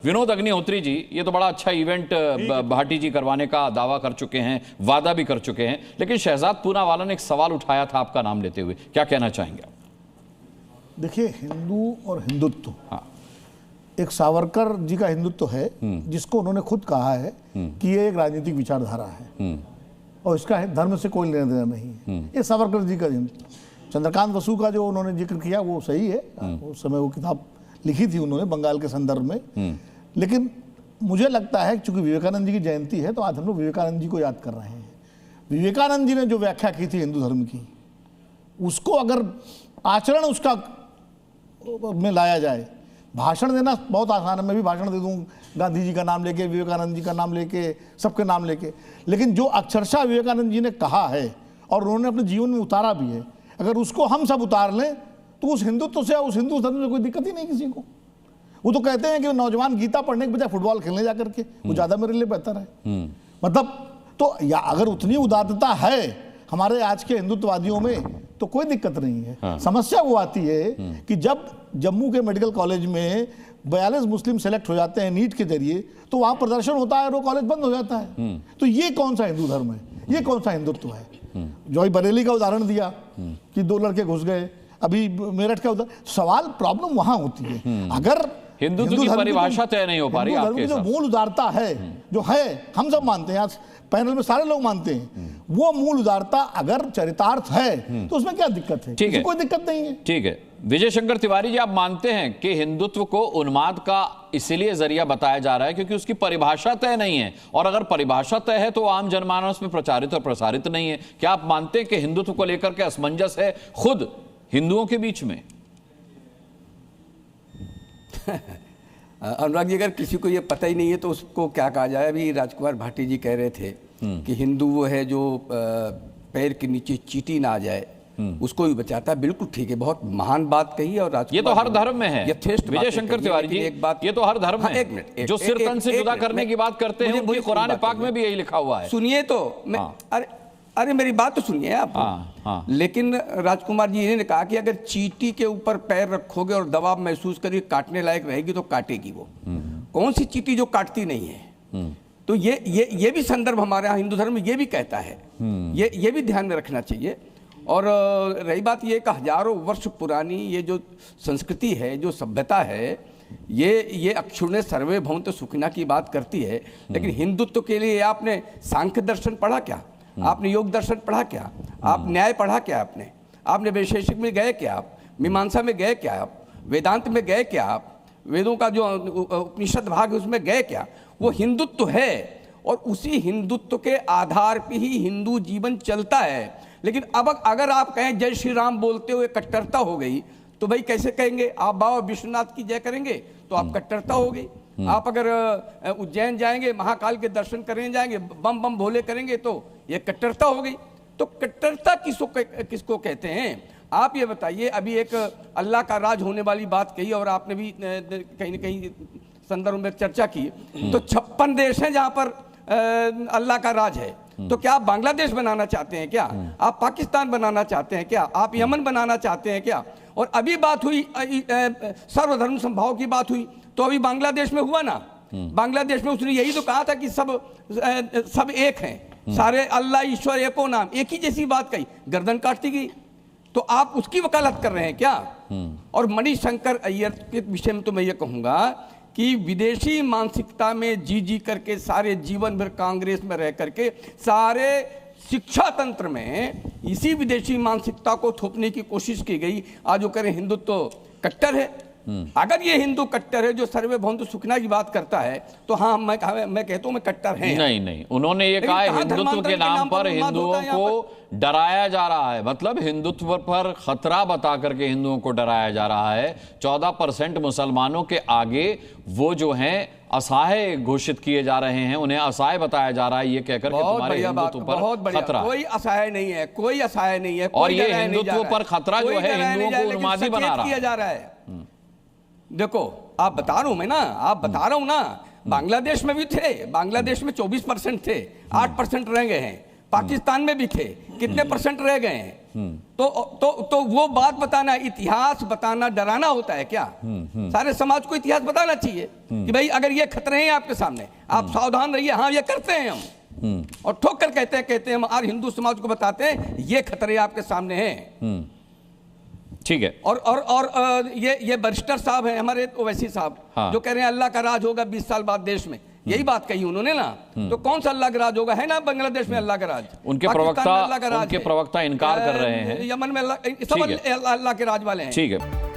विनोद अग्निहोत्री जी, ये तो बड़ा अच्छा इवेंट भाटी जी करवाने का दावा कर चुके हैं, वादा भी कर चुके हैं, लेकिन शहजाद पूनावाला ने एक सवाल उठाया था आपका नाम लेते हुए, क्या कहना चाहेंगे आप? देखिए, हिंदू और हिंदुत्व, हाँ, एक सावरकर जी का हिंदुत्व है जिसको उन्होंने खुद कहा है कि ये एक राजनीतिक विचारधारा है और इसका धर्म से कोई लेना देना नहीं है। ये सावरकर जी का हिंदुत्व। चंद्रकांत बसु का जो उन्होंने जिक्र किया वो सही है, उस समय वो किताब लिखी थी उन्होंने बंगाल के संदर्भ में। लेकिन मुझे लगता है चूंकि विवेकानंद जी की जयंती है तो आज हम लोग विवेकानंद जी को याद कर रहे हैं। विवेकानंद जी ने जो व्याख्या की थी हिंदू धर्म की, उसको अगर आचरण उसका में लाया जाए, भाषण देना बहुत आसान है, मैं भी भाषण दे दूं गांधी जी का नाम लेके, विवेकानंद जी का नाम लेके, सबके नाम लेके, लेकिन जो अक्षरशः विवेकानंद जी ने कहा है और उन्होंने अपने जीवन में उतारा भी है, अगर उसको हम सब उतार लें तो उस हिंदुत्व से, उस हिंदू धर्म में कोई दिक्कत ही नहीं किसी को। वो तो कहते हैं कि नौजवान गीता पढ़ने के बजाय फुटबॉल खेलने जा करके, वो ज्यादा मेरे लिए बेहतर है। मतलब तो या अगर उतनी उदारता है हमारे आज के हिंदुत्ववादियों में तो कोई दिक्कत नहीं है। हाँ। समस्या वो आती है कि जब जम्मू के मेडिकल कॉलेज में 42 मुस्लिम सेलेक्ट हो जाते हैं नीट के जरिए, तो वहां प्रदर्शन होता है और वो कॉलेज बंद हो जाता है। तो ये कौन सा हिंदू धर्म है, ये कौन सा हिंदुत्व है? जॉय बरेली का उदाहरण दिया कि 2 लड़के घुस गए, अभी मेरठ का उदाहरण। सवाल प्रॉब्लम वहां होती है अगर हिंदुत्व की परिभाषा तय नहीं हो पा रही आपके जो मूल उदारता है, जो है, हम सब मानते हैं, आज पैनल में सारे लोग मानते हैं, वो मूल उदारता अगर चरितार्थ है तो उसमें क्या दिक्कत है? ठीक है, कोई दिक्कत नहीं है। ठीक है, विजय शंकर तिवारी जी, आप मानते हैं कि हिंदुत्व को उन्माद का इसीलिए जरिया बताया जा रहा है क्योंकि उसकी परिभाषा तय नहीं है, और अगर परिभाषा तय है तो आम जनमानस में प्रचारित और प्रसारित नहीं है। क्या आप मानते हैं कि हिंदुत्व को लेकर के असमंजस है खुद हिंदुओं के बीच में? अनुराग जी, अगर किसी को ये पता ही नहीं है तो उसको क्या कहा जाए? अभी राजकुमार भाटी जी कह रहे थे कि हिंदू वो है जो पैर के नीचे चींटी ना आ जाए, उसको भी बचाता है। बिल्कुल ठीक है, बहुत महान बात कही है। और ये तो हर धर्म में है विजय शंकर तिवारी जी, एक बात, ये तो हर धर्म में। एक मिनट, जो सिर तन से जुदा करने की बात करते हैं, मुझे कुरान पाक में भी यही लिखा हुआ है। सुनिए तो मैं, अरे मेरी बात तो सुनिए आप। लेकिन राजकुमार जी ने कहा कि अगर चींटी के ऊपर पैर रखोगे और दबाव महसूस करिए, काटने लायक रहेगी तो काटेगी वो। कौन सी चींटी जो काटती नहीं है? तो ये भी संदर्भ हमारे यहाँ हिंदू धर्म में ये भी कहता है, ये भी ध्यान में रखना चाहिए। और रही बात ये कि हजारों वर्ष पुरानी ये जो संस्कृति है, जो सभ्यता है, ये अक्षुण्य सर्वे भवन्तु सुखिनः की बात करती है। लेकिन हिंदुत्व के लिए आपने सांख्य दर्शन पढ़ा क्या? आपने योग दर्शन पढ़ा क्या? आप न्याय पढ़ा क्या? आपने वैशेषिक में गए क्या? आप मीमांसा में गए क्या? आप वेदांत में गए क्या? आप वेदों का जो उपनिषद भाग है उसमें गए क्या? वो हिंदुत्व है और उसी हिंदुत्व के आधार पे ही हिंदू जीवन चलता है। लेकिन अब अगर आप कहें जय श्री राम बोलते हुए कट्टरता हो गई तो भाई कैसे कहेंगे? आप बाबा विश्वनाथ की जय करेंगे तो आप कट्टरता हो गई। आप अगर उज्जैन जाएंगे, महाकाल के दर्शन करने जाएंगे, बम बम भोले करेंगे तो ये कट्टरता हो गई। तो कट्टरता किसको कहते हैं? आप ये बताइए। अभी एक अल्लाह का राज होने वाली बात कही और आपने भी कहीं न कहीं संदर्भ में चर्चा की। तो 56 देश हैं जहां पर अल्लाह का राज है। तो क्या आप बांग्लादेश बनाना चाहते हैं क्या? आप पाकिस्तान बनाना चाहते हैं क्या? आप यमन बनाना चाहते हैं क्या? और अभी बात हुई सर्वधर्म समभाव की बात हुई, तो अभी बांग्लादेश में हुआ ना। बांग्लादेश में उसने यही तो कहा था कि सब एक हैं, सारे अल्लाह ईश्वर एको नाम, एक ही जैसी बात कही, गर्दन काटती गई। तो आप उसकी वकालत कर रहे हैं क्या? और मणिशंकर अय्यर के विषय में तो मैं ये कहूंगा कि विदेशी मानसिकता में जी करके सारे जीवन भर कांग्रेस में रह करके सारे शिक्षा तंत्र में इसी विदेशी मानसिकता को थोपने की कोशिश की गई। आज वो करें हिंदुत्व कट्टर है। अगर ये हिंदू कट्टर है जो सर्वे भवन्तु सुखिनः की बात करता है तो हाँ, मैं कहता हूं मैं कट्टर है। नहीं, उन्होंने ये कहा हिंदुत्व के नाम पर हिंदुओं को डराया जा रहा है, मतलब हिंदुत्व पर खतरा बता करके हिंदुओं को डराया जा रहा है। 14% मुसलमानों के आगे वो जो हैं असहाय घोषित किए जा रहे हैं, उन्हें असहाय बताया जा रहा है ये कहकर के तुम्हारे हिंदुत्व पर खतरा। कोई असहाय नहीं है, कोई असहाय नहीं है। और ये हिंदुत्व पर खतरा जो है हिंदुओं को उन्मादी बना रहा है। देखो, आप बता रहा हूं मैं ना, आप बता रहा हूं ना, बांग्लादेश में भी थे, बांग्लादेश में 24% थे, 8% रह गए हैं। पाकिस्तान में भी थे, कितने % रह गए हैं? तो वो बात बताना, इतिहास बताना डराना होता है क्या? सारे समाज को इतिहास बताना चाहिए कि भाई अगर ये खतरे हैं आपके सामने, आप सावधान रहिए। हाँ, ये करते हैं हम, और ठोक कर कहते हैं हम, और हिंदू समाज को बताते हैं ये खतरे आपके सामने हैं। ठीक है। और ये बैरिस्टर साहब हैं हमारे ओवैसी साहब, हाँ। जो कह रहे हैं अल्लाह का राज होगा 20 साल बाद देश में, यही बात कही उन्होंने ना। तो कौन सा अल्लाह का राज होगा? है ना बांग्लादेश में अल्लाह का राज, उनके प्रवक्ता इनकार कर रहे हैं। यमन में अल्लाह, सब अल्लाह के राज वाले हैं। ठीक है।